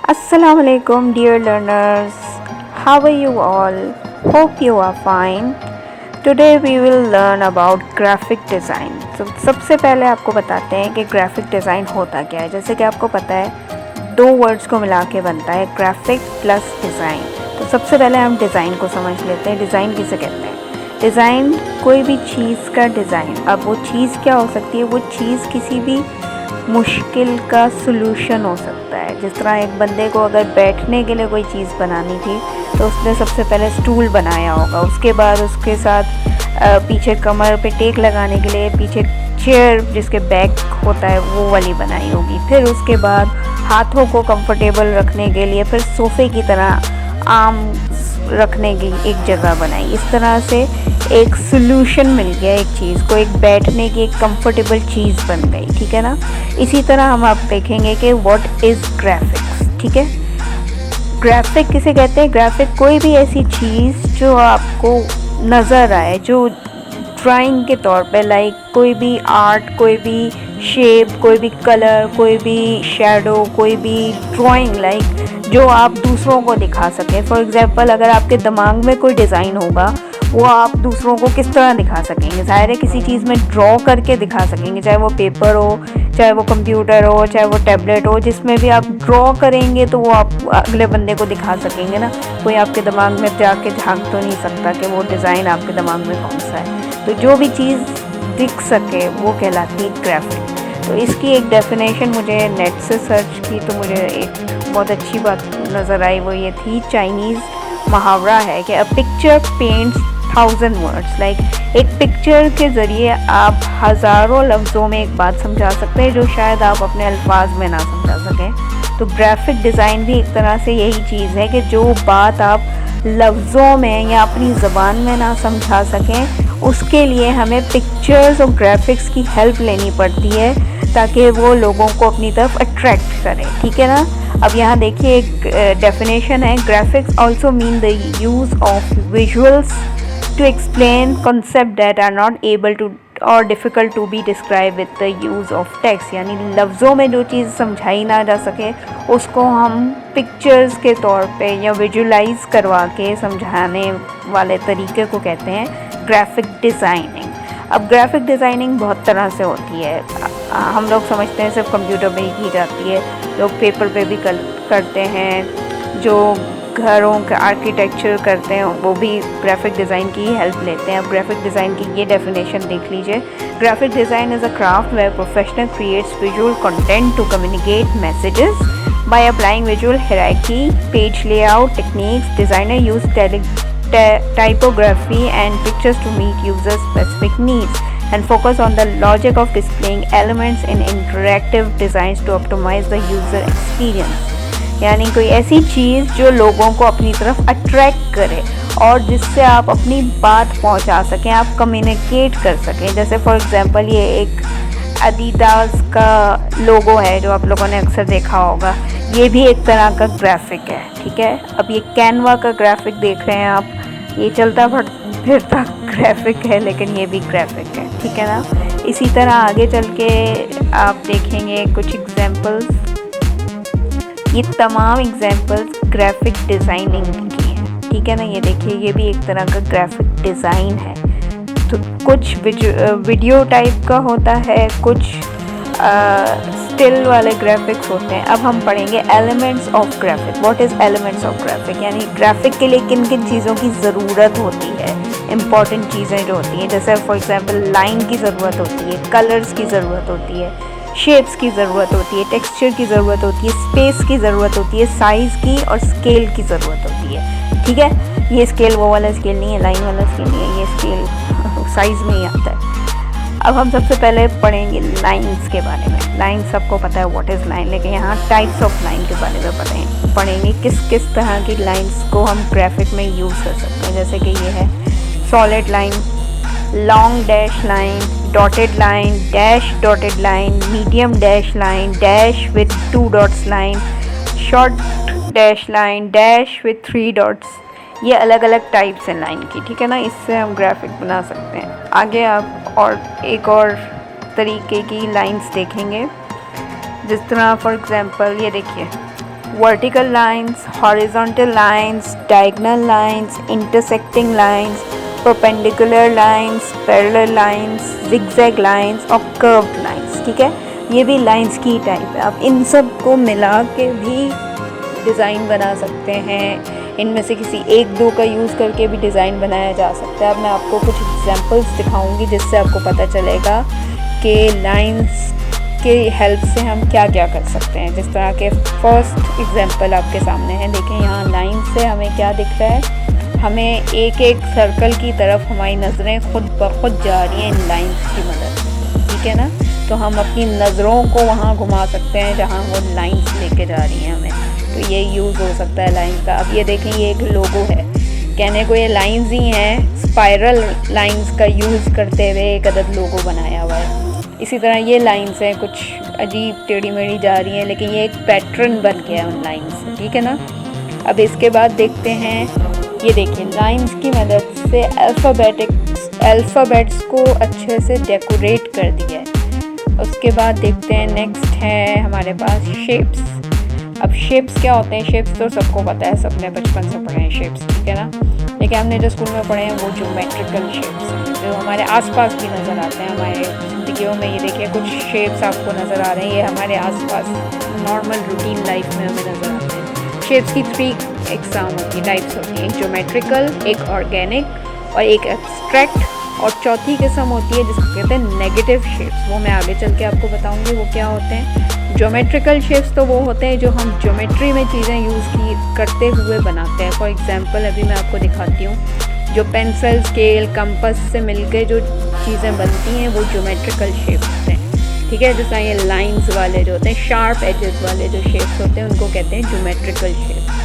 Assalamu alaikum dear learners. How are you all? Hope you are fine. Today we will learn about graphic design. तो सबसे पहले आपको बताते हैं कि ग्राफिक डिज़ाइन होता क्या है। जैसे कि आपको पता है दो वर्ड्स को मिला के बनता है ग्राफिक प्लस डिज़ाइन। तो सबसे पहले हम डिज़ाइन को समझ लेते हैं। डिज़ाइन किसे कहते हैं? डिज़ाइन कोई भी चीज़ का डिज़ाइन। अब वो चीज़ क्या हो सकती है? वो चीज़ किसी भी मुश्किल का सलूशन हो सकता है। जिस तरह एक बंदे को अगर बैठने के लिए कोई चीज़ बनानी थी तो उसने सबसे पहले स्टूल बनाया होगा, उसके बाद उसके साथ पीछे कमर पे टेक लगाने के लिए पीछे चेयर जिसके बैक होता है वो वाली बनाई होगी, फिर उसके बाद हाथों को कंफर्टेबल रखने के लिए फिर सोफ़े की तरह आर्म रखने की एक जगह बनाई। इस तरह से एक सॉल्यूशन मिल गया, एक चीज़ को, एक बैठने की एक कंफर्टेबल चीज़ बन गई। ठीक है ना। इसी तरह हम आप देखेंगे कि व्हाट इज़ ग्राफिक्स। ठीक है, ग्राफिक किसे कहते हैं? ग्राफिक कोई भी ऐसी चीज़ जो आपको नज़र आए, जो ड्राइंग के तौर पे, लाइक कोई भी आर्ट, कोई भी शेप, कोई भी कलर, कोई भी शेडो, कोई भी ड्राइंग, लाइक जो आप दूसरों को दिखा सकें। फॉर एग्ज़ाम्पल अगर आपके दिमाग में कोई डिज़ाइन होगा वो आप दूसरों को किस तरह दिखा सकेंगे? ज़ाहिर है किसी चीज़ में ड्रॉ करके दिखा सकेंगे, चाहे वो पेपर हो, चाहे वो कंप्यूटर हो, चाहे वो टैबलेट हो, जिसमें भी आप ड्रॉ करेंगे तो वो आप अगले बंदे को दिखा सकेंगे ना। कोई आपके दिमाग में जाके झांक तो नहीं सकता कि वो डिज़ाइन आपके दिमाग में कौन सा है। तो जो भी चीज़ दिख सके वो कहलाती है ग्राफिक। तो इसकी एक डेफिनेशन मुझे नेट से सर्च की तो मुझे एक बहुत अच्छी बात नज़र आई, वो ये थी, चाइनीज़ मुहावरा है कि a picture paints 1000 words. Like एक पिक्चर के ज़रिए आप हज़ारों लफ्ज़ों में एक बात समझा सकते हैं जो शायद आप अपने अल्फाज में ना समझा सकें। तो ग्राफिक डिज़ाइन भी एक तरह से यही चीज़ है कि जो बात आप लफ्ज़ों में या अपनी ज़बान में ना समझा सकें, उसके लिए हमें पिक्चर्स और ग्राफिक्स की हेल्प लेनी पड़ती है ताकि वो लोगों को अपनी तरफ अट्रैक्ट करें। ठीक है ना। अब यहाँ देखिए एक डेफिनेशन है, graphics also mean the use of visuals to explain concept that are not able to or difficult to be described with the use of text। यानी लफ्ज़ों में जो चीज़ समझाई ना जा सके उसको हम पिक्चर्स के तौर पे या विजुलाइज करवा के समझाने वाले तरीके को कहते हैं ग्राफिक डिज़ाइनिंग। अब ग्राफिक डिज़ाइनिंग बहुत तरह से होती है। हम लोग समझते हैं सिर्फ कंप्यूटर में ही की जाती है, लोग पेपर पे भी करते हैं, जो घरों का आर्किटेक्चर करते हैं वो भी ग्राफिक डिज़ाइन की ही हेल्प लेते हैं। अब ग्राफिक डिज़ाइन की ये डेफिनेशन देख लीजिए, graphic design is a craft where professional creates visual content to communicate messages by applying visual hierarchy, page layout techniques. Designer use typography and pictures to meet user specific needs and focus on the logic of displaying elements in interactive designs to optimize the user experience। यानी कोई ऐसी चीज़ जो लोगों को अपनी तरफ attract करे और जिससे आप अपनी बात पहुंचा सकें, आप कम्युनिकेट कर सकें। जैसे फॉर एग्जांपल ये एक एडिडास का लोगो है जो आप लोगों ने अक्सर देखा होगा, ये भी एक तरह का ग्राफिक है। ठीक है। अब ये कैनवा का ग्राफिक देख रहे हैं आप, ये चलता फिरता ग्राफिक है लेकिन ये भी ग्राफिक है। ठीक है ना। इसी तरह आगे चल के आप देखेंगे कुछ एग्जांपल्स। ये तमाम एग्जांपल्स ग्राफिक डिज़ाइनिंग की हैं। ठीक है ना। ये देखिए ये भी एक तरह का ग्राफिक डिज़ाइन है। तो कुछ वीडियो टाइप का होता है, कुछ स्टिल वाले ग्राफिक्स होते हैं। अब हम पढ़ेंगे elements of graphic. What is elements of graphic? यानी ग्राफिक के लिए किन किन चीज़ों की ज़रूरत होती है, इंपॉर्टेंट चीज़ें जो होती हैं। जैसे फॉर एग्जांपल लाइन की ज़रूरत होती है, कलर्स की ज़रूरत होती है, शेप्स की ज़रूरत होती है, टेक्सचर की ज़रूरत होती है, स्पेस की ज़रूरत होती है, साइज़ की और स्केल की ज़रूरत होती है। ठीक है। ये स्केल वो वाला स्केल नहीं है, लाइन वाला स्केल नहीं है, ये स्केल साइज़ में ही आता है। अब हम सबसे पहले पढ़ेंगे लाइंस के बारे में। लाइन सबको पता है व्हाट इज़ लाइन, लेकिन यहाँ टाइप्स ऑफ लाइन के बारे में पढ़ेंगे किस किस तरह की लाइंस को हम ग्राफिक में यूज़ कर सकते हैं। जैसे कि ये है solid line, long dash line, dotted line, dash dotted line, medium dash line, dash with 2 dots line, short dash line, dash with 3 dots. ये अलग अलग टाइप्स हैं लाइन की। ठीक है ना। इससे हम ग्राफिक बना सकते हैं। आगे आप और एक और तरीके की लाइंस देखेंगे, जिस तरह फॉर एग्जांपल ये देखिए vertical lines, horizontal lines, diagonal lines, intersecting lines, perpendicular lines, parallel lines, zigzag lines और curved lines. ठीक है, ये भी लाइंस की टाइप है. आप इन सब को मिला के भी डिज़ाइन बना सकते हैं. इनमें से किसी एक दो का यूज़ करके भी डिज़ाइन बनाया जा सकता है. अब मैं आपको कुछ एग्जांपल्स दिखाऊंगी जिससे आपको पता चलेगा कि लाइंस के हेल्प से हम क्या क्या कर सकते हैं. जिस तरह के फर्स्ट एग्जांपल आपके सामने है, देखें यहाँ लाइन से हमें क्या दिख रहा है. हमें एक एक सर्कल की तरफ हमारी नज़रें खुद ब खुद जा रही हैं इन लाइंस की मदद से. ठीक है ना, तो हम अपनी नज़रों को वहाँ घुमा सकते हैं जहाँ वो लाइंस लेके जा रही हैं हमें. तो ये यूज़ हो सकता है लाइन का. अब ये देखें, ये एक लोगो है. कहने को ये लाइंस ही हैं, स्पाइरल लाइंस का यूज़ करते हुए एक अदद लोगो बनाया हुआ है. इसी तरह ये लाइंस हैं, कुछ अजीब टेढ़ी मेढ़ी जा रही हैं, लेकिन ये एक पैटर्न बन गया है उन लाइंस से. ठीक है ना. अब इसके बाद देखते हैं, ये देखिए लाइंस की मदद से अल्फ़ाबेट्स को अच्छे से डेकोरेट कर दिया है. उसके बाद देखते हैं, नेक्स्ट है हमारे पास शेप्स. अब शेप्स क्या होते हैं? शेप्स तो सबको पता है, सबने बचपन से पढ़े हैं शेप्स. ठीक है ना, लेकिन हमने जो स्कूल में पढ़े हैं वो ज्योमेट्रिकल शेप्स हैं जो हमारे आसपास भी नज़र आते हैं हमारे ज़िंदगियों में. ये देखिए कुछ शेप्स आपको नज़र आ रहे हैं, ये हमारे आसपास नॉर्मल रूटीन लाइफ में हमें नज़र आते हैं. शेप्स की 3 एग्जाम होती है, टाइप्स होती हैं. एक ज्योमेट्रिकल, एक ऑर्गेनिक और एक एब्स्ट्रैक्ट, और चौथी किस्म होती है जिसको कहते हैं नेगेटिव शेप्स. वो मैं आगे चल के आपको बताऊंगी वो क्या होते हैं. ज्योमेट्रिकल शेप्स तो वो होते हैं जो हम ज्योमेट्री में चीज़ें यूज़ करते हुए बनाते हैं. फॉर एग्जांपल अभी मैं आपको दिखाती हूँ, जो पेंसिल, स्केल, कंपास से मिलकर जो चीज़ें बनती हैं वो ज्योमेट्रिकल शेप्स होते हैं. ठीक है, जैसा ये लाइंस वाले जो होते हैं, शार्प एजेस वाले जो शेप्स होते हैं उनको कहते हैं ज्योमेट्रिकल शेप्स.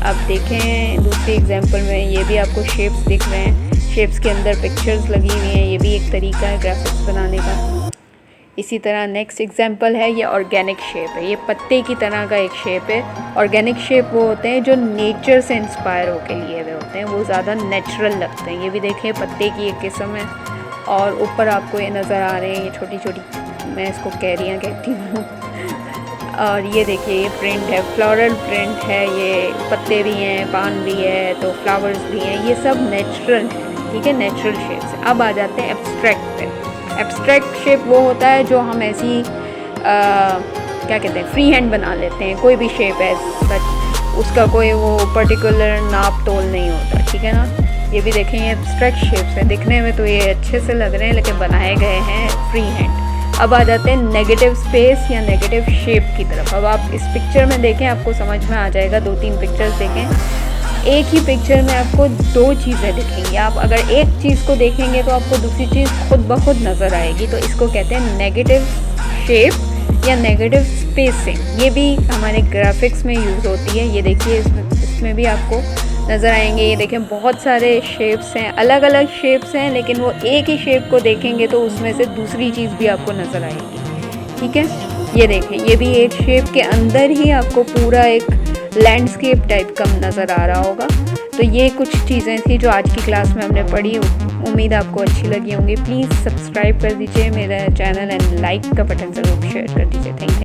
अब देखें दूसरी एग्जांपल में, ये भी आपको शेप्स दिख रहे हैं. शेप्स के अंदर पिक्चर्स लगी हुई हैं, ये भी एक तरीका है ग्राफिक्स बनाने का. इसी तरह नेक्स्ट एग्जांपल है, ये ऑर्गेनिक शेप है. ये पत्ते की तरह का एक शेप है. ऑर्गेनिक शेप वो होते हैं जो नेचर से इंस्पायर होकर लिए हुए होते हैं, वो ज़्यादा नेचुरल लगते हैं. ये भी देखें पत्ते की एक किस्म है. और ऊपर आपको ये नज़र आ रहे हैं, ये छोटी छोटी, मैं इसको कैरियाँ कहती हूँ. और ये देखिए ये प्रिंट है, फ्लोरल प्रिंट है. ये पत्ते भी हैं, पान भी है, तो फ्लावर्स भी हैं. ये सब नेचुरल है. ठीक है, नेचुरल शेप्स. अब आ जाते हैं एब्स्ट्रैक्ट पे. एब्स्ट्रैक्ट शेप वो होता है जो हम ऐसी क्या कहते हैं, फ्री हैंड बना लेते हैं. कोई भी शेप है सच, उसका कोई वो पर्टिकुलर नाप तोल नहीं होता. ठीक है ना. ये भी देखें, ये एब्स्ट्रैक्ट शेप्स हैं. दिखने में तो ये अच्छे से लग रहे हैं लेकिन बनाए गए हैं फ्री हैंड. अब आ जाते हैं नेगेटिव स्पेस या नेगेटिव शेप की तरफ. अब आप इस पिक्चर में देखें, आपको समझ में आ जाएगा. 2-3 पिक्चर्स देखें, एक ही पिक्चर में आपको 2 चीज़ें दिखेंगी. आप अगर एक चीज़ को देखेंगे तो आपको दूसरी चीज़ खुद ब खुद नज़र आएगी. तो इसको कहते हैं नेगेटिव शेप या नेगेटिव स्पेसिंग. ये भी हमारे ग्राफिक्स में यूज़ होती है. ये देखिए इसमें भी आपको नज़र आएंगे. ये देखें बहुत सारे शेप्स हैं, अलग अलग शेप्स हैं, लेकिन वो एक ही शेप को देखेंगे तो उसमें से दूसरी चीज़ भी आपको नज़र आएगी. ठीक है, ये देखें, ये भी एक शेप के अंदर ही आपको पूरा एक लैंडस्केप टाइप का नज़र आ रहा होगा. तो ये कुछ चीज़ें थी जो आज की क्लास में हमने पढ़ी. उम्मीद आपको अच्छी लगी होंगी. प्लीज़ सब्सक्राइब कर दीजिए मेरा चैनल एंड लाइक का बटन ज़रूर शेयर कर दीजिए. Thank you.